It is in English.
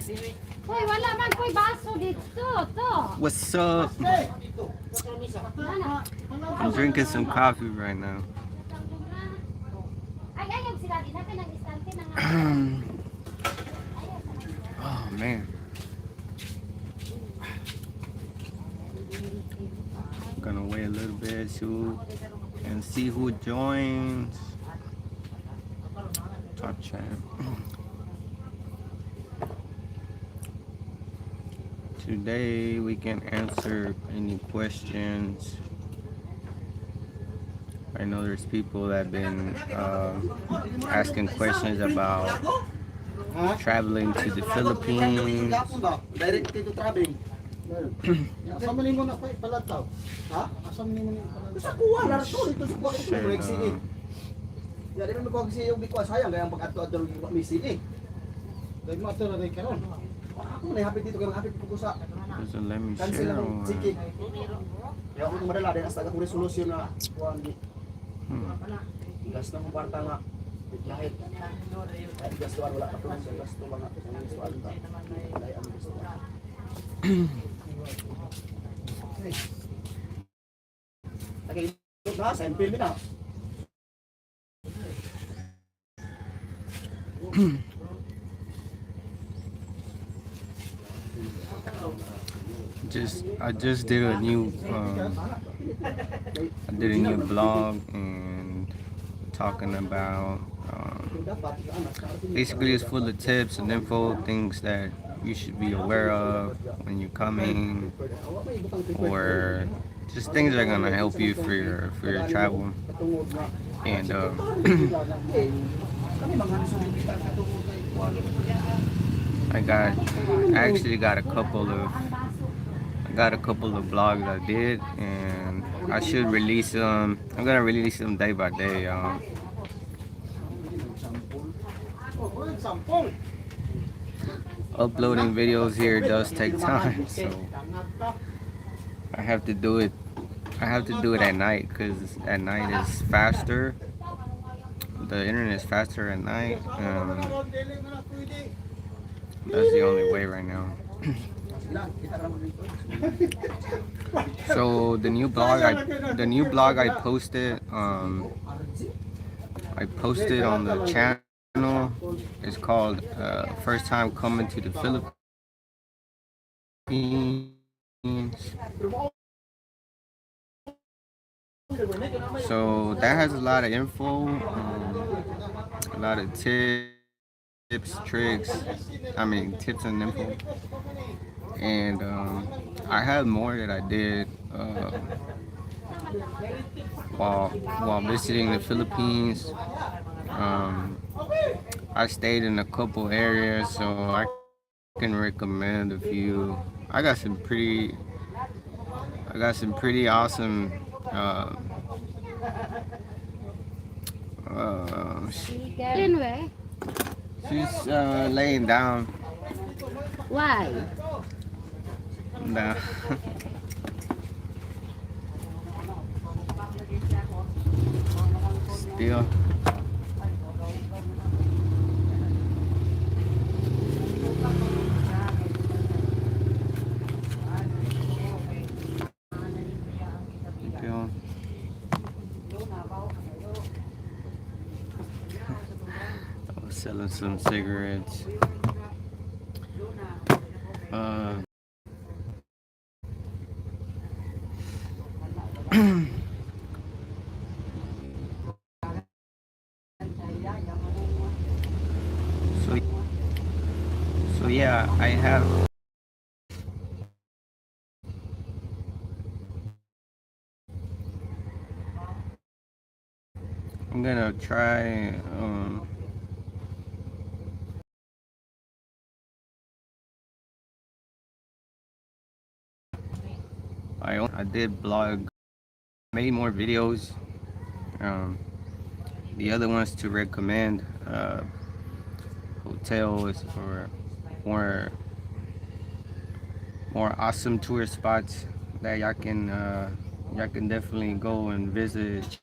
Hoy, wala man ko'y baso dito, to. What's up? I'm drinking some coffee right now. Ay, ayaw sila din natin ang istante ng Oh man. Gonna wait a little bit too and see who joins. Top chat. Today we can answer any questions. I know there's people that have been asking questions about traveling to the Philippines. Doesn't let me share on. I just did a new blog and talking about basically it's full of tips and info, things that you should be aware of when you're coming, or just things that are gonna help you for your travel. And I actually got a couple of vlogs I did, and I should release them. I'm gonna release them day by day. Uploading videos here does take time, so I have to do it. At night, because at night is faster. The internet is faster at night. That's the only way right now. So the new blog I posted on the channel. It's called First Time Coming to the Philippines. So that has a lot of info, a lot of tips, tricks. Tips and info. And I have more that I did while visiting the Philippines. I stayed in a couple areas, so I can recommend a few. I got some pretty awesome. She's laying down. Why? Nah. Still. Selling some cigarettes. So yeah, I have. I'm gonna try. I did blog, made more videos. The other ones to recommend hotels or more awesome tourist spots that y'all can definitely go and visit.